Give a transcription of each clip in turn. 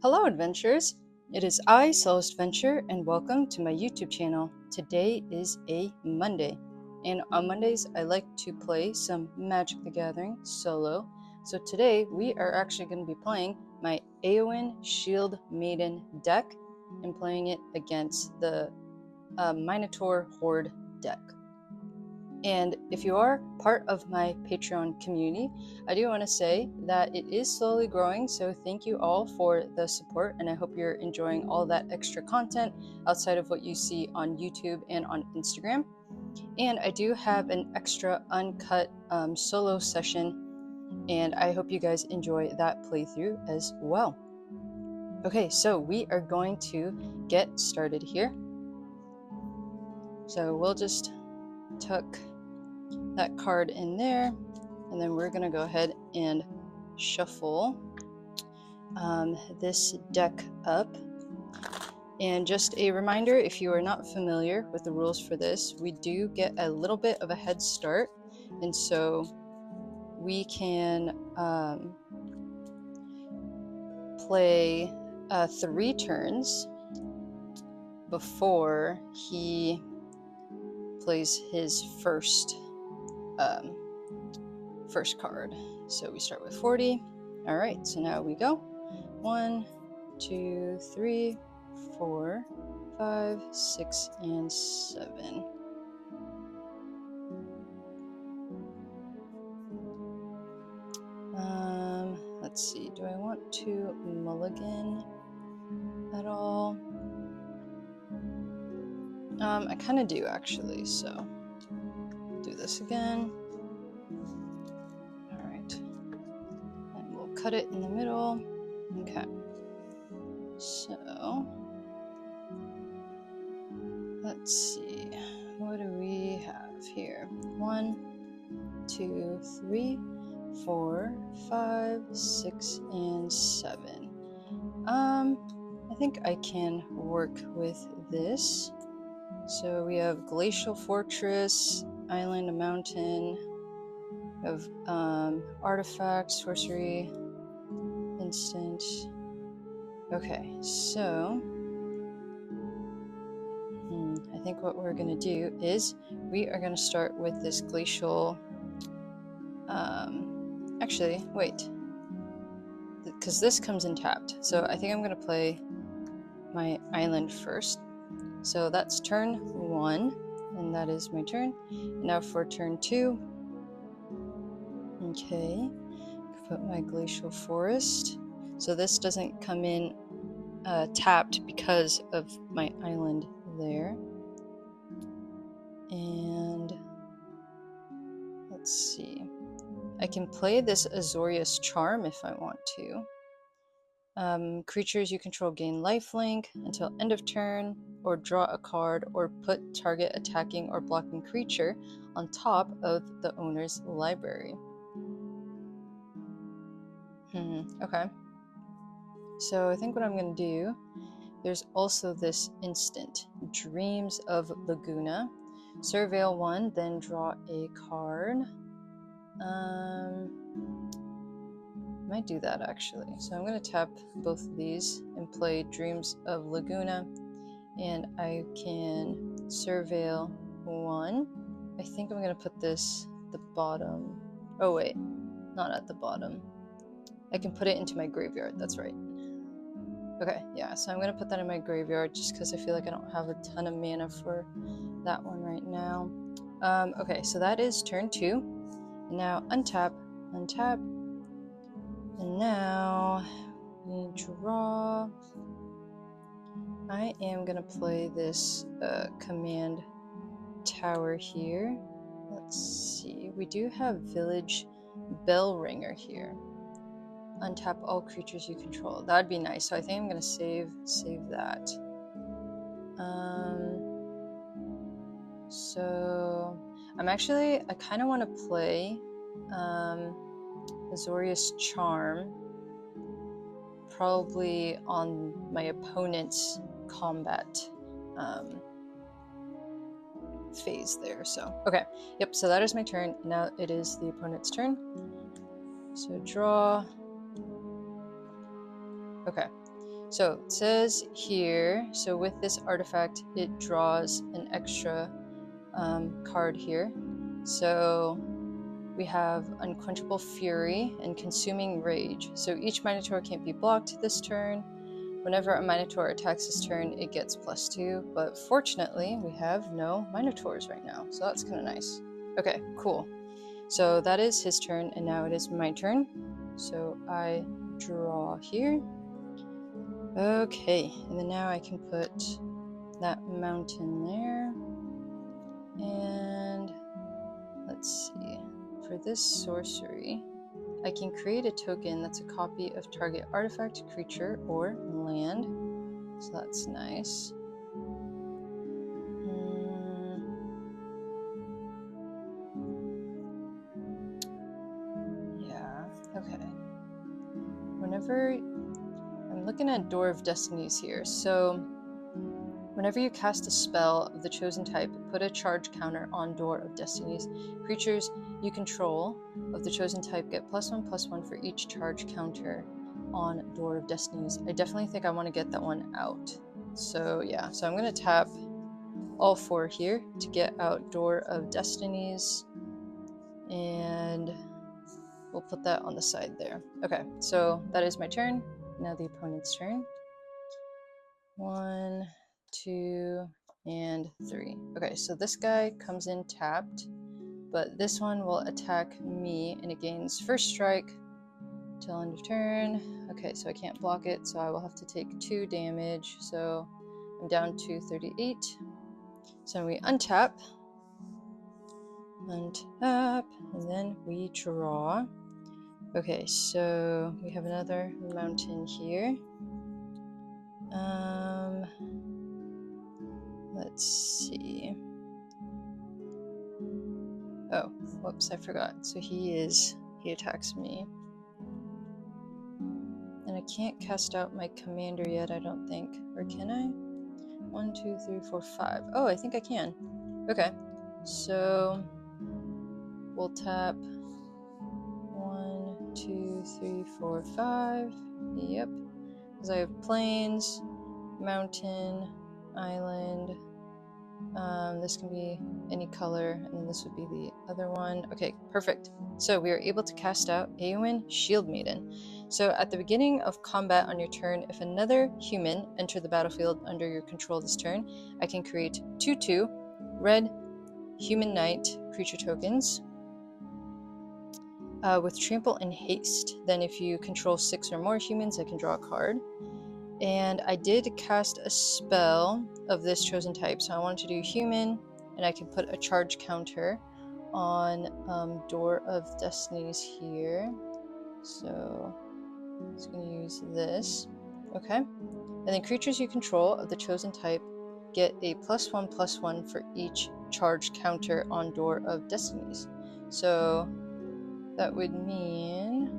Hello adventurers! It is I, Celeste Venture, and welcome to my YouTube channel. Today is a Monday, and on Mondays I like to play some Magic the Gathering solo. So today we are actually going to be playing my Eowyn Shieldmaiden deck and playing it against the Minotaur Horde deck. And if you are part of my Patreon community, I do want to say that it is slowly growing, so thank you all for the support, and I hope you're enjoying all that extra content outside of what you see on YouTube and on Instagram. And I do have an extra uncut solo session, and I hope you guys enjoy that playthrough as well. Okay, so we are going to get started here. So we'll just tuck that card in there, and then we're gonna go ahead and shuffle this deck up. And just a reminder, if you are not familiar with the rules for this, we do get a little bit of a head start, and so we can play 3 turns before he plays his first card. So we start with 40. All right, so now we go 1, 2, 3, 4, 5, 6, and 7. Let's see, do I want to mulligan at all? I kind of do actually, so do this again. All right, and we'll cut it in the middle. Okay, so let's see, what do we have here? 1, 2, 3, 4, 5, 6, and 7. I think I can work with this. So we have Glacial Fortress, Island, a Mountain. We have Artifact, Sorcery, Instant. Okay, so I think what we're gonna do is we are gonna start with this Glacial. Actually, wait, because this comes in tapped. So I think I'm gonna play my island first. So that's turn 1, and that is my turn. Now for turn 2, okay, put my Glacial Forest. So this doesn't come in tapped because of my island there. And let's see, I can play this Azorius Charm if I want to. Creatures you control gain lifelink until end of turn, or draw a card, or put target attacking or blocking creature on top of the owner's library. Okay. So I think what I'm going to do, there's also this instant, Dreams of Laguna. Surveil 1, then draw a card. Might do that actually. So I'm going to tap both of these and play Dreams of Laguna, and I can Surveil 1. I think I'm going to put this at the bottom. Oh wait, not at the bottom. I can put it into my graveyard, that's right. Okay, yeah, so I'm going to put that in my graveyard just because I feel like I don't have a ton of mana for that one right now. Okay, so that is turn 2. Now untap, untap. And now we draw. I am gonna play this command tower here. Let's see, we do have Village Bell Ringer here. Untap all creatures you control. That'd be nice. So I think I'm gonna save that. So I kind of want to play Azorius Charm, probably on my opponent's combat phase there. So okay, yep, so that is my turn. Now it is the opponent's turn. So draw. Okay, So it says here, so with this artifact, it draws an extra card here. So we have Unquenchable Fury and Consuming Rage. So each Minotaur can't be blocked this turn. Whenever a Minotaur attacks this turn, it gets +2. But fortunately, we have no Minotaurs right now. So that's kind of nice. Okay, cool. So that is his turn, and now it is my turn. So I draw here. Okay, and then now I can put that mountain there. And let's see. For this sorcery, I can create a token that's a copy of target artifact, creature, or land. So that's nice. Yeah, okay. Whenever I'm looking at Door of Destinies here, so whenever you cast a spell of the chosen type, put a charge counter on Door of Destinies. Creatures you control of the chosen type get +1/+1 for each charge counter on Door of Destinies. I definitely think I want to get that one out. So yeah, so I'm going to tap all 4 here to get out Door of Destinies, and we'll put that on the side there. Okay, so that is my turn. Now the opponent's turn. 1, 2, and 3. Okay, so this guy comes in tapped, but this one will attack me, and it gains first strike till end of turn. Okay, so I can't block it, so I will have to take 2 damage. So I'm down to 38. So we untap, and then we draw. Okay, so we have another mountain here. Let's see. Oh, whoops, I forgot. So he attacks me. And I can't cast out my commander yet, I don't think. Or can I? 1, 2, 3, 4, 5. Oh, I think I can. Okay, so we'll tap 1, 2, 3, 4, 5. Yep. Because I have plains, mountain, island. This can be any color, and then this would be the other one. Okay, perfect. So we are able to cast out Eowyn, Shieldmaiden. So at the beginning of combat on your turn, if another human entered the battlefield under your control this turn, I can create 2/2 red human knight creature tokens with trample and haste. Then if you control 6 or more humans, I can draw a card. And I did cast a spell of this chosen type, so I wanted to do human, and I can put a charge counter on Door of Destinies here. So I'm just going to use this. Okay. And then creatures you control of the chosen type get a +1/+1 for each charge counter on Door of Destinies. So that would mean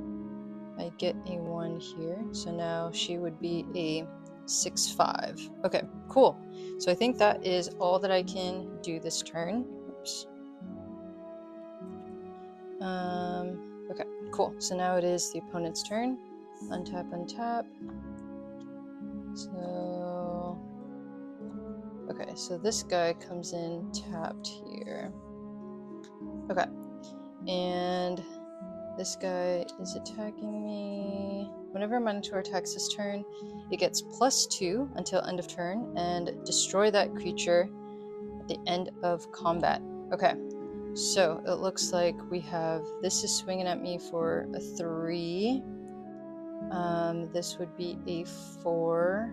I get a 1 here, so now she would be a 6/5. Okay, cool. So I think that is all that I can do this turn. Oops. Okay, cool. So now it is the opponent's turn. Untap, untap. So, okay, so this guy comes in tapped here. Okay, and this guy is attacking me. Whenever a Minotaur attacks this turn, it gets +2 until end of turn, and destroy that creature at the end of combat. Okay, so it looks like we have, this is swinging at me for a 3. This would be a 4,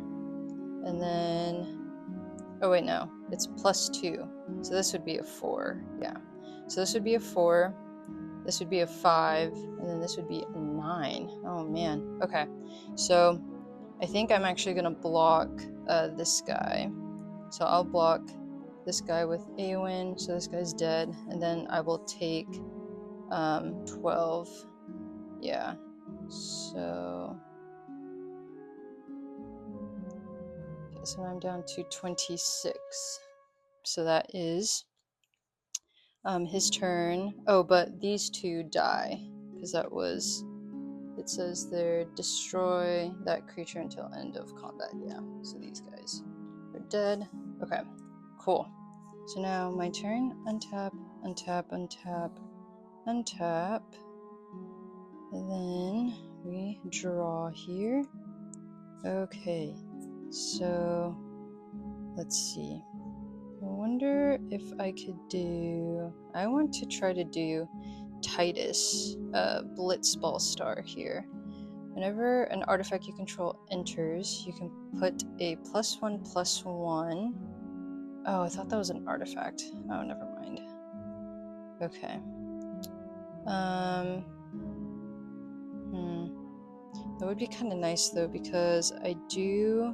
and then, oh wait, no, it's +2. So this would be a 4, yeah. So this would be a 4. This would be a 5, and then this would be a 9. Oh man. Okay. So I think I'm actually going to block this guy. So I'll block this guy with Eowyn, so this guy's dead, and then I will take 12. Yeah. So okay, so I'm down to 26. So that is his turn. Oh, but these 2 die, because that was it says there, destroy that creature until end of combat. Yeah, so these guys are dead. Okay, cool. So now my turn. Untap, untap, untap, untap. And then we draw here. Okay, so let's see. I wonder if I could do... I want to try to do Titus, Blitzball Star here. Whenever an artifact you control enters, you can put a +1/+1. Oh, I thought that was an artifact. Oh, never mind. Okay. That would be kind of nice though, because I do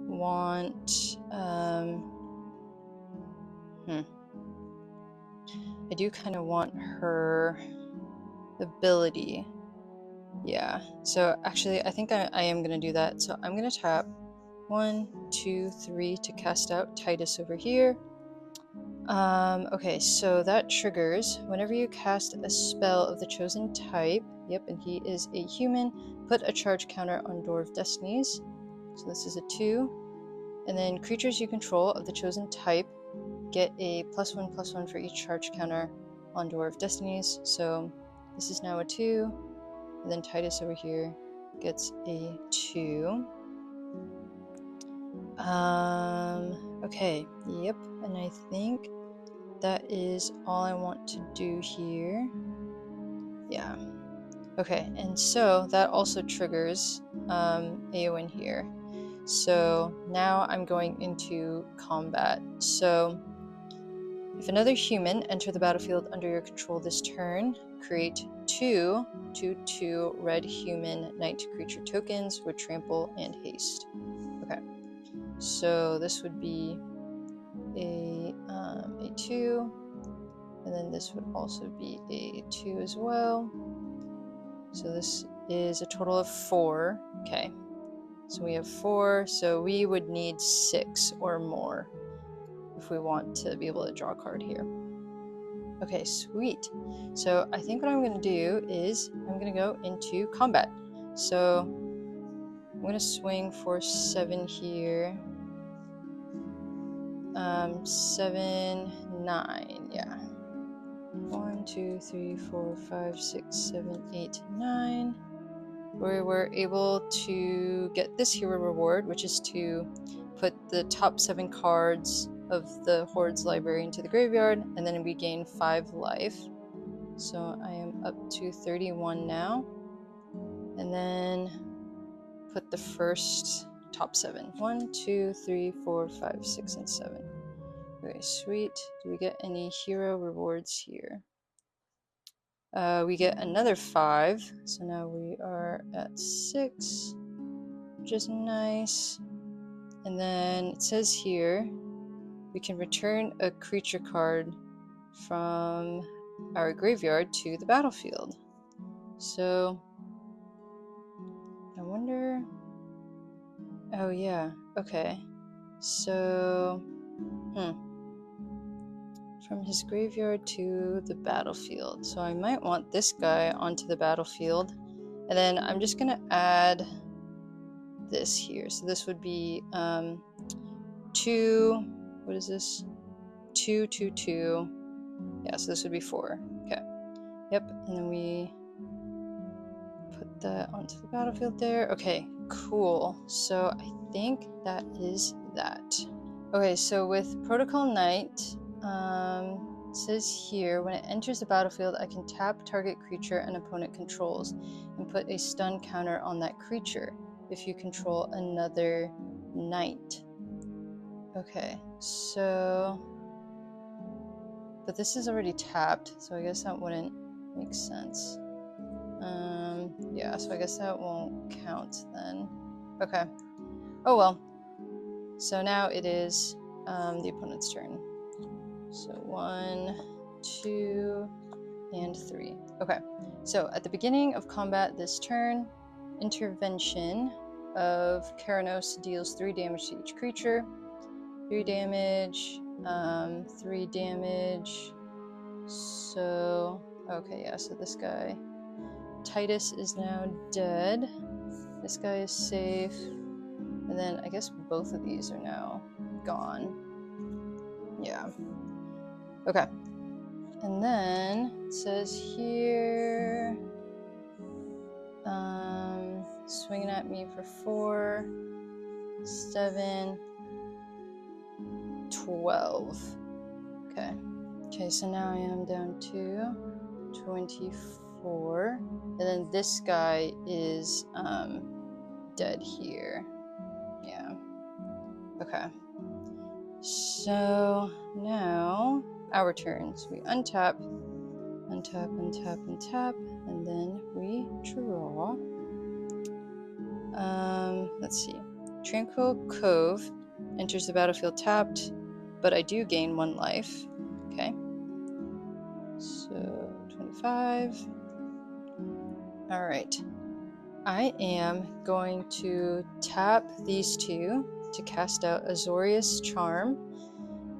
want I do kind of want her ability. Yeah, so actually I think I am gonna do that. So I'm gonna tap 1, 2, 3 to cast out Titus over here. Okay, so that triggers whenever you cast a spell of the chosen type. Yep, and he is a human. Put a charge counter on Door of Destinies. So this is a 2. And then creatures you control of the chosen type get a +1/+1 for each charge counter on Door of Destinies. So this is now a 2. And then Titus over here gets a 2. Okay, yep, and I think that is all I want to do here. Yeah. Okay, and so that also triggers Eowyn here. So now I'm going into combat. So if another human enter the battlefield under your control this turn, create 2 2/2 red human knight creature tokens with trample and haste. Okay, so this would be a 2, and then this would also be a 2 as well. So this is a total of 4. Okay, so we have 4, so we would need 6 or more if we want to be able to draw a card here. Okay, sweet. So I think what I'm going to do is I'm going to go into combat. So I'm going to swing for 7 here. 7, 9, yeah. 1, 2, 3, 4, 5, 6, 7, 8, 9. We were able to get this hero reward, which is to put the top 7 cards of the Horde's library into the graveyard, and then we gain 5 life. So I am up to 31 now. And then put the first top 7. 1, 2, 3, 4, 5, 6, and 7. Okay, sweet. Do we get any hero rewards here? We get another 5, so now we are at 6, which is nice. And then it says here we can return a creature card from our graveyard to the battlefield. So I wonder... Oh yeah, okay. So, from his graveyard to the battlefield. So I might want this guy onto the battlefield. And then I'm just gonna add this here. So this would be 2, what is this? 2, 2, 2. Yeah, so this would be 4. Okay. Yep, and then we put that onto the battlefield there. Okay, cool. So I think that is that. Okay, so with Protocol Knight, it says here, when it enters the battlefield, I can tap target creature an opponent controls and put a stun counter on that creature if you control another knight. Okay, so... But this is already tapped, so I guess that wouldn't make sense. Yeah, so I guess that won't count then. Okay. Oh well. So now it is the opponent's turn. So 1, 2, and 3. Okay. So at the beginning of combat this turn, Intervention of Keranos deals 3 damage to each creature. 3 damage, 3 damage. So, okay, yeah, so this guy Titus is now dead. This guy is safe. And then I guess both of these are now gone. Yeah. Okay. And then it says here, swinging at me for 4, 7, 12. Okay. Okay, so now I am down to 24. And then this guy is dead here. Yeah. Okay. So now our turns. We untap, untap, untap, untap, and then we draw. Let's see. Tranquil Cove enters the battlefield tapped, but I do gain 1 life. Okay. So 25. Alright. I am going to tap these 2 to cast out Azorius Charm,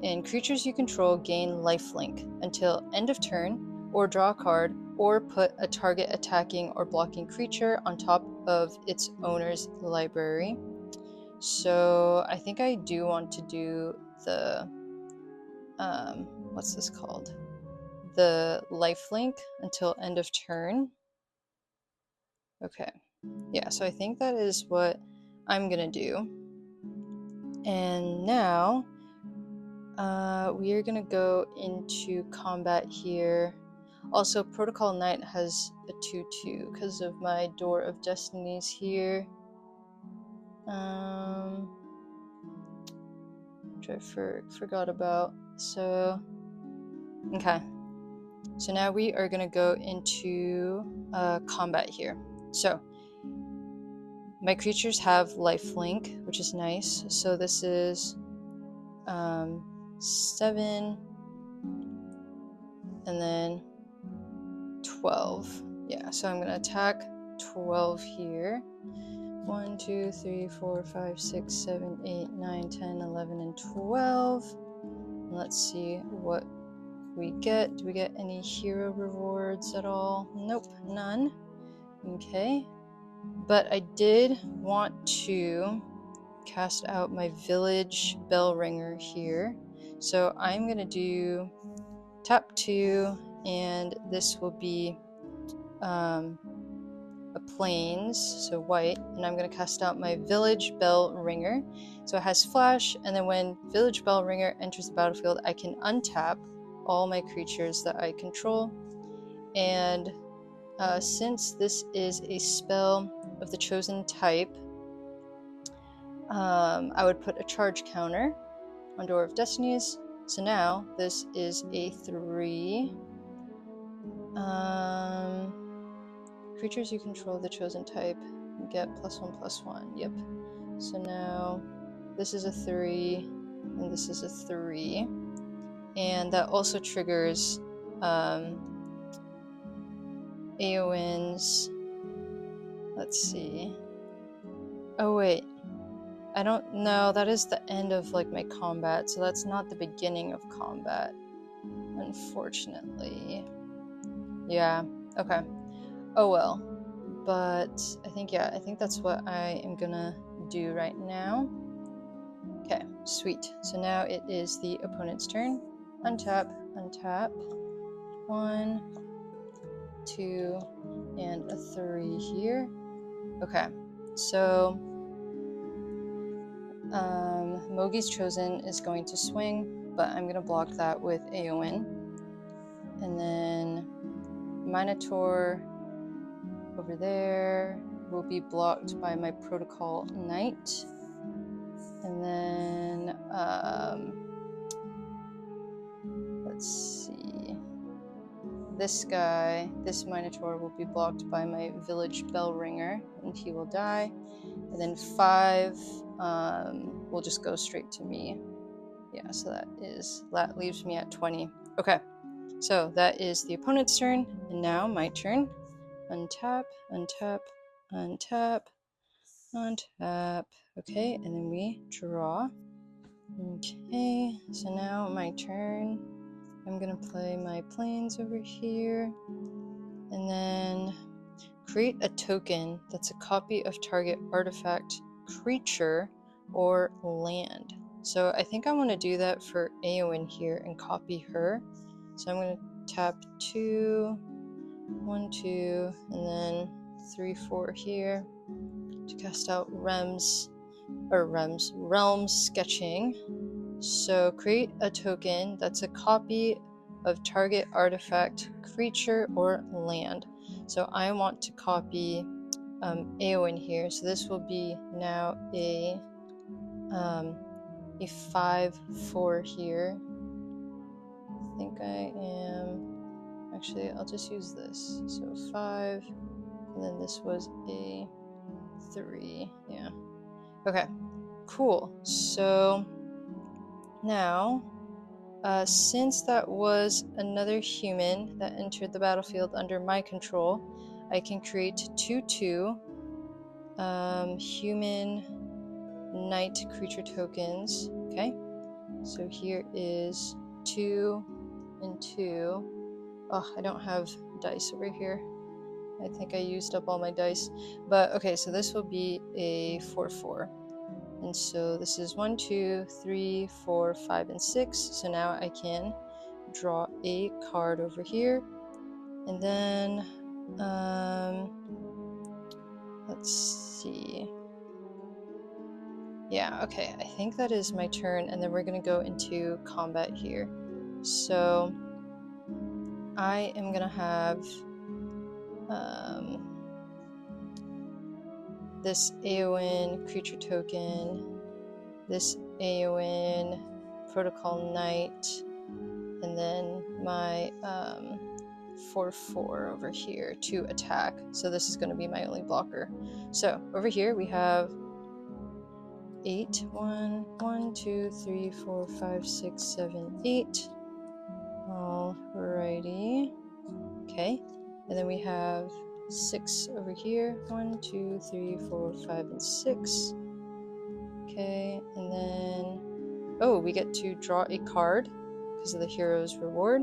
and creatures you control gain lifelink until end of turn, or draw a card, or put a target attacking or blocking creature on top of its owner's library. So I think I do want to do the, what's this called? The lifelink until end of turn. Okay. Yeah, so I think that is what I'm gonna do. And now, we are gonna go into combat here. Also, Protocol Knight has a 2/2 because of my Door of Destinies here. Which I forgot about. So, okay. So now we are gonna go into combat here. So, my creatures have lifelink, which is nice. So this is 7, and then 12. Yeah, so I'm gonna attack 12 here. 1, 2, 3, 4, 5, 6, 7, 8, 9, 10, 11, and 12. And let's see what we get. Do we get any hero rewards at all? Nope, none. Okay. But I did want to cast out my village bell ringer here. So I'm gonna do tap 2, and this will be a plains, so white, and I'm going to cast out my village bell ringer. So it has flash, and then when village bell ringer enters the battlefield, I can untap all my creatures that I control. And since this is a spell of the chosen type, I would put a charge counter on Door of Destinies. So now this is a 3. Creatures you control the chosen type get +1/+1. Yep. So now this is a 3, and this is a 3. And that also triggers Eowyn's. Let's see. Oh, wait. I don't know. That is the end of like my combat, so that's not the beginning of combat, unfortunately. Yeah. Okay. Oh well. But I think that's what I am gonna do right now. Okay, sweet. So now it is the opponent's turn. Untap, untap. 1, 2, and a 3 here. Okay, so Mogi's Chosen is going to swing, but I'm gonna block that with Eowyn. And then Minotaur over there will be blocked by my Protocol Knight. And then, let's see. This guy, this Minotaur, will be blocked by my Village Bell Ringer, and he will die. And then 5 will just go straight to me. Yeah, so that leaves me at 20. Okay, so that is the opponent's turn, and now my turn. Untap, untap, untap, untap. Okay, and then we draw. Okay, so now my turn. I'm gonna play my plains over here, and then create a token that's a copy of target artifact, creature, or land. So I think I want to do that for Eowyn here and copy her. So I'm going to tap 2, 1, 2, and then 3, 4 here to cast out realms sketching. So create a token that's a copy of target artifact, creature, or land. So I want to copy Eowyn here. So this will be now a 5/4 here. I think I am. Actually, I'll just use this. So 5, and then this was a 3. Yeah. Okay. Cool. So now, since that was another human that entered the battlefield under my control, I can create 2/2 human knight creature tokens. Okay, so here is 2 and 2. Oh, I don't have dice over here. I think I used up all my dice. But okay, so this will be a 4/4. And so this is 1, 2, 3, 4, 5, and 6. So now I can draw a card over here. And then, let's see. Yeah, okay, I think that is my turn. And then we're going to go into combat here. So I am going to have this Eowyn creature token, this Eowyn protocol knight, and then my 4/4 over here to attack. So this is going to be my only blocker. So over here we have 8. 1, 2, 3, 4, 5, 6, 7, 8. Alrighty. Okay. And then we have 6 over here. 1, 2, 3, 4, 5, and 6. Okay. And then, oh, we get to draw a card because of the hero's reward.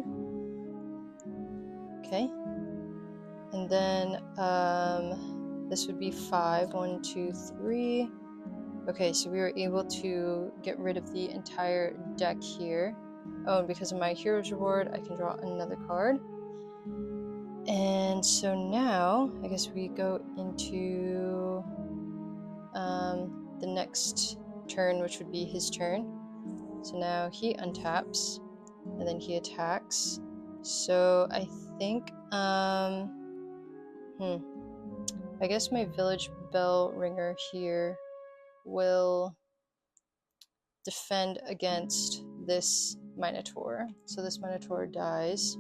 Okay. And then this would be 5. 1, 2, 3. Okay, so we were able to get rid of the entire deck here. Oh, and because of my hero's reward, I can draw another card. And so now, I guess we go into the next turn, which would be his turn. So now he untaps, and then he attacks. So I think, I guess my village bell ringer here will defend against this Minotaur. So this Minotaur dies.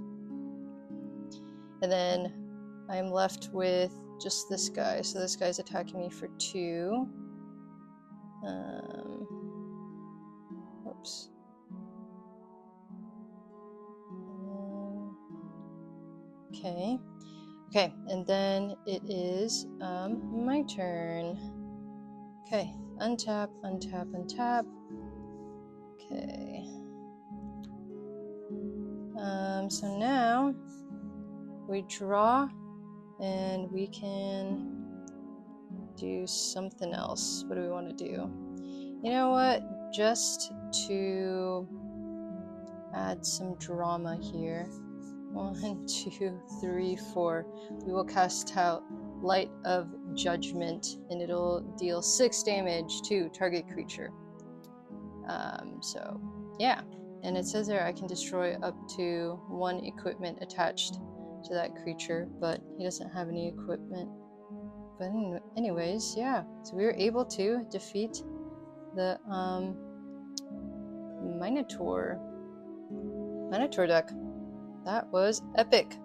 And then I'm left with just this guy. So this guy's attacking me for 2. Oops. Okay. Okay, and then it is my turn. Okay, untap, untap, untap. Okay. So now we draw and we can do something else. What do we want to do? You know what? Just to add some drama here. 1, 2, 3, 4. We will cast out Light of Judgment, and it'll deal 6 damage to target creature. So, yeah. And it says there I can destroy up to 1 equipment attached to that creature, but he doesn't have any equipment. But anyways, yeah. So we were able to defeat the Minotaur deck. That was epic.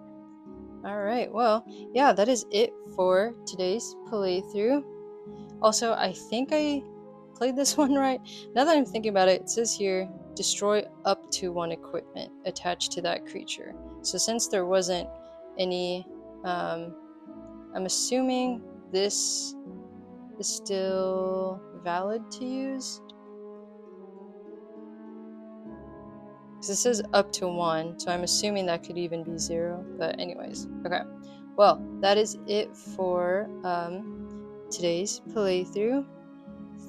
Alright, well, yeah, that is it for today's playthrough. Also, I think I played this one right. Now that I'm thinking about it, it says here, destroy up to 1 equipment attached to that creature. So since there wasn't any, I'm assuming this is still valid to use. Because it says up to 1, so I'm assuming that could even be 0. But anyways, okay. well, that is it for today's playthrough.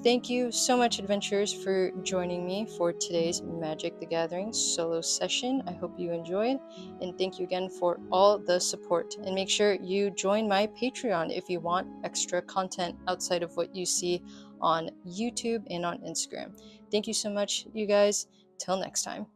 Thank you so much, adventurers, for joining me for today's Magic the Gathering solo session. I hope you enjoyed, and thank you again for all the support. And make sure you join my Patreon if you want extra content outside of what you see on YouTube and on Instagram. Thank you so much, you guys. Till next time.